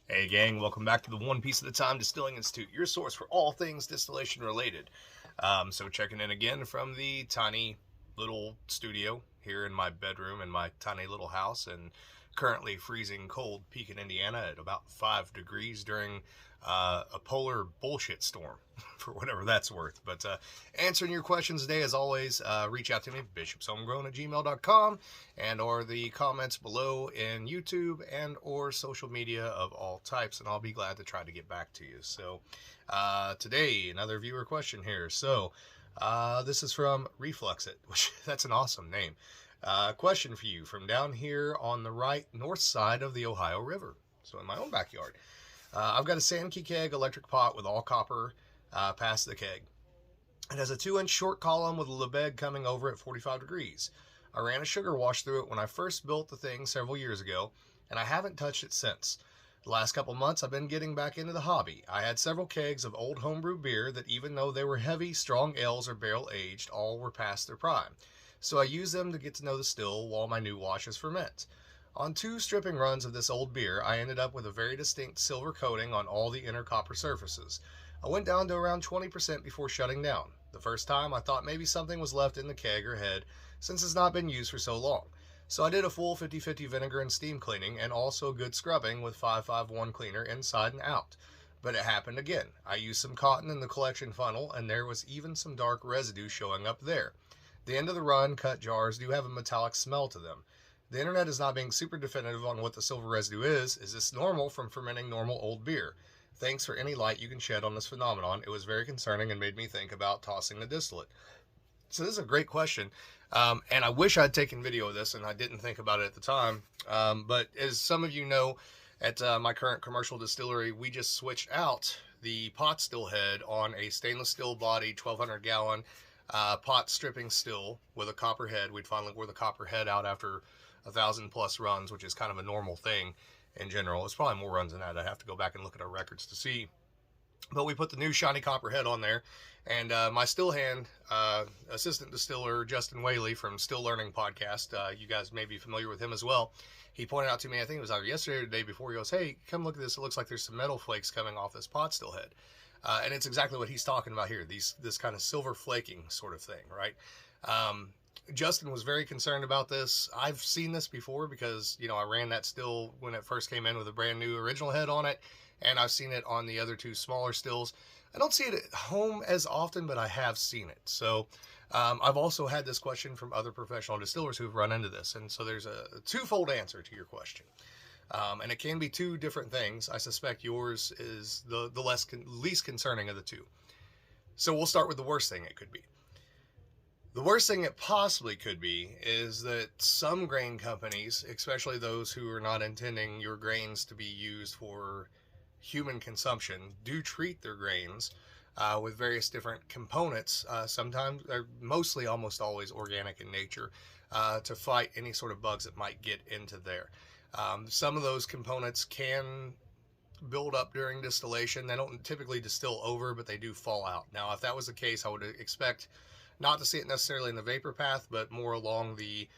Hey gang, welcome back to the One Piece at a Time Distilling Institute, your source for all things distillation related. So checking in again from the tiny little studio here in my bedroom in my tiny little house in currently freezing cold Pekin, Indiana at about 5 degrees during a polar bullshit storm, for whatever that's worth. But answering your questions today, as always, reach out to me, bishopshomegrown@gmail.com, and or the comments below in YouTube and or social media of all types, and I'll be glad to try to get back to you. So today, another viewer question here. So this is from Refluxit, which that's an awesome name. Question for you from down here on the right north side of the Ohio River, so in my own backyard. I've got a Sankey keg electric pot with all copper past the keg. It has a 2-inch short column with a Lebed coming over at 45 degrees. I ran a sugar wash through it when I first built the thing several years ago, and I haven't touched it since. The last couple months I've been getting back into the hobby. I had several kegs of old homebrew beer that, even though they were heavy, strong ales or barrel aged, all were past their prime. So I use them to get to know the still while my new washes ferment. On 2 stripping runs of this old beer, I ended up with a very distinct silver coating on all the inner copper surfaces. I went down to around 20% before shutting down. The first time I thought maybe something was left in the keg or head since it's not been used for so long. So I did a full 50-50 vinegar and steam cleaning and also good scrubbing with 551 cleaner inside and out. But it happened again. I used some cotton in the collection funnel and there was even some dark residue showing up there. The end of the run cut jars do have a metallic smell to them. The internet is not being super definitive on what the silver residue is. Is this normal from fermenting normal old beer? Thanks for any light you can shed on this phenomenon. It was very concerning and made me think about tossing the distillate. So this is a great question, and I wish I'd taken video of this and I didn't think about it at the time. But as some of you know, at my current commercial distillery, we just switched out the pot still head on a stainless steel body 1200 gallon pot stripping still with a copper head. We'd finally wore the copper head out after 1,000+ runs, which is kind of a normal thing in general. It's probably more runs than that. I'd have to go back and look at our records to see. But we put the new shiny copper head on there, and my still hand assistant distiller Justin Whaley from Still Learning podcast, you guys may be familiar with him as well. He pointed out to me, I think it was either yesterday or the day before, he goes, "Hey, come look at this. It looks like there's some metal flakes coming off this pot still head." And it's exactly what he's talking about here, this kind of silver flaking sort of thing, right? Justin was very concerned about this. I've seen this before because, I ran that still when it first came in with a brand new original head on it, and I've seen it on the other 2 smaller stills. I don't see it at home as often, but I have seen it. So I've also had this question from other professional distillers who've run into this, and so there's a twofold answer to your question. And it can be 2 different things. I suspect yours is the least concerning of the 2. So we'll start with the worst thing it could be. The worst thing it possibly could be is that some grain companies, especially those who are not intending your grains to be used for human consumption, do treat their grains with various different components, sometimes, or mostly almost always organic in nature, to fight any sort of bugs that might get into there. Some of those components can build up during distillation. They don't typically distill over, but they do fall out. Now, if that was the case, I would expect not to see it necessarily in the vapor path, but more along the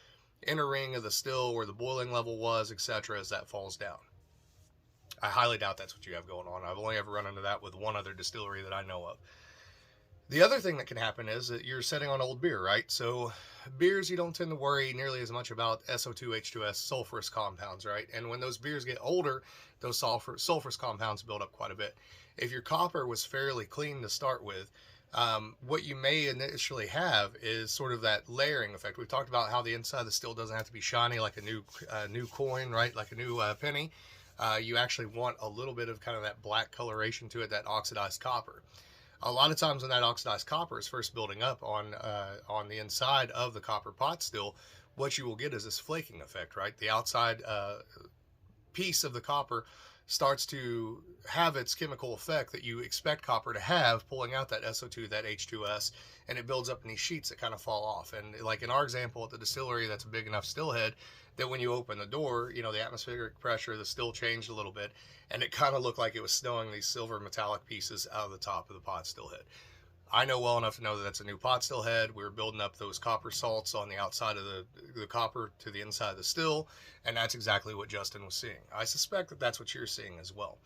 inner ring of the still where the boiling level was, etc., as that falls down. I highly doubt that's what you have going on. I've only ever run into that with one other distillery that I know of. The other thing that can happen is that you're setting on old beer, right? So beers, you don't tend to worry nearly as much about SO2, H2S, sulfurous compounds, right? And when those beers get older, those sulfurous compounds build up quite a bit. If your copper was fairly clean to start with, what you may initially have is sort of that layering effect. We've talked about how the inside of the still doesn't have to be shiny like a new coin, right? Like a new penny. You actually want a little bit of kind of that black coloration to it, that oxidized copper. A lot of times when that oxidized copper is first building up on the inside of the copper pot still, what you will get is this flaking effect, right? The outside piece of the copper starts to have its chemical effect that you expect copper to have, pulling out that SO2, that H2S, and it builds up in these sheets that kind of fall off. And like in our example at the distillery, that's a big enough still head that when you open the door, the atmospheric pressure of the still changed a little bit, and it kind of looked like it was snowing these silver metallic pieces out of the top of the pot still head. I know well enough to know that that's a new pot still head. We're building up those copper salts on the outside of the copper to the inside of the still, and that's exactly what Justin was seeing. I suspect that that's what you're seeing as well.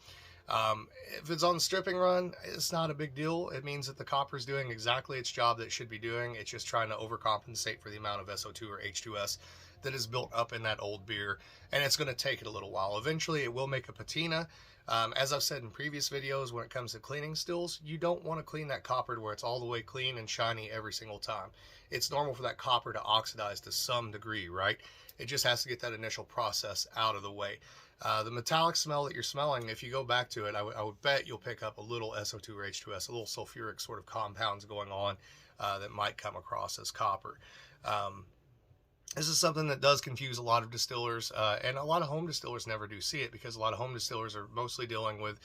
If it's on the stripping run, it's not a big deal. It means that the copper is doing exactly its job that it should be doing. It's just trying to overcompensate for the amount of SO2 or H2S that is built up in that old beer, and it's going to take it a little while. Eventually, it will make a patina. As I've said in previous videos, when it comes to cleaning stills, you don't want to clean that copper to where it's all the way clean and shiny every single time. It's normal for that copper to oxidize to some degree, right? It just has to get that initial process out of the way. The metallic smell that you're smelling, if you go back to it, I would bet you'll pick up a little SO2 or H2S, a little sulfuric sort of compounds going on that might come across as copper. This is something that does confuse a lot of distillers, and a lot of home distillers never do see it, because a lot of home distillers are mostly dealing with,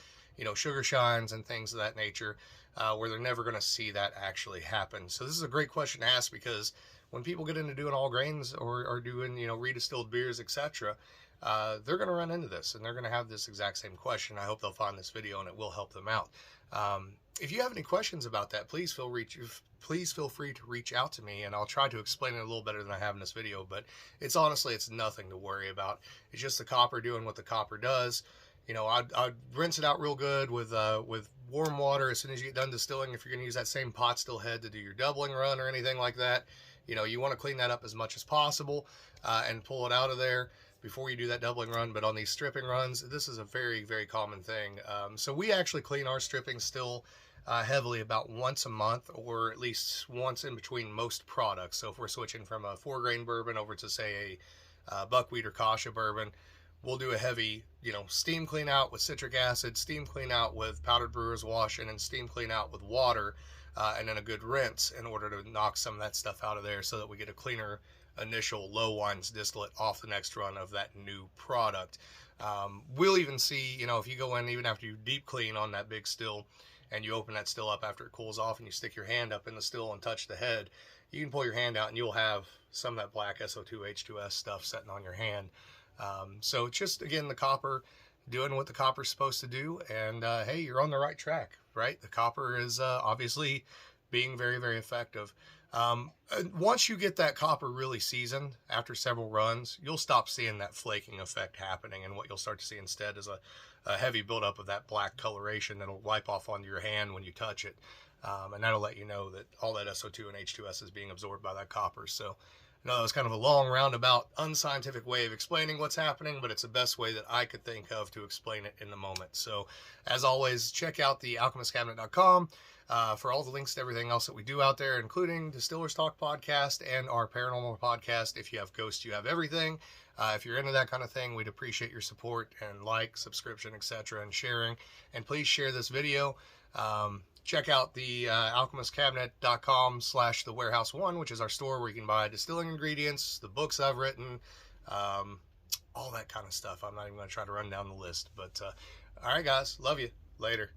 sugar shines and things of that nature, where they're never going to see that actually happen. So this is a great question to ask, because when people get into doing all grains or doing, redistilled beers, etc., they're going to run into this, and they're going to have this exact same question. I hope they'll find this video and it will help them out. If you have any questions about that, please feel free to reach out to me, and I'll try to explain it a little better than I have in this video. But it's nothing to worry about. It's just the copper doing what the copper does. I'd rinse it out real good with warm water as soon as you get done distilling. If you're going to use that same pot still head to do your doubling run or anything like that, you want to clean that up as much as possible and pull it out of there before you do that doubling run. But on these stripping runs, this is a very, very common thing. So we actually clean our stripping still heavily about once a month, or at least once in between most products. So if we're switching from a 4-grain bourbon over to, say, a buckwheat or kasha bourbon, we'll do a heavy, steam clean out with citric acid, steam clean out with powdered brewer's wash, and then steam clean out with water, and then a good rinse in order to knock some of that stuff out of there, so that we get a cleaner initial low wines distillate off the next run of that new product. We'll even see, if you go in even after you deep clean on that big still, and you open that still up after it cools off, and you stick your hand up in the still and touch the head, you can pull your hand out and you'll have some of that black SO2 H2S stuff sitting on your hand. So it's just, again, the copper doing what the copper's supposed to do, and hey, you're on the right track, right? The copper is obviously being very, very effective. Once you get that copper really seasoned after several runs, you'll stop seeing that flaking effect happening, and what you'll start to see instead is a heavy buildup of that black coloration that'll wipe off onto your hand when you touch it, and that'll let you know that all that SO2 and H2S is being absorbed by that copper. So I know that was kind of a long, roundabout, unscientific way of explaining what's happening, but it's the best way that I could think of to explain it in the moment. So as always, check out the alchemistcabinet.com for all the links to everything else that we do out there, including Distillers Talk podcast and our paranormal podcast. If you have ghosts, you have everything. If you're into that kind of thing, we'd appreciate your support and subscription, etc., and sharing. And please share this video. Check out the alchemistcabinet.com/thewarehouse1, which is our store where you can buy distilling ingredients, the books I've written, all that kind of stuff. I'm not even going to try to run down the list. But all right, guys, love you. Later.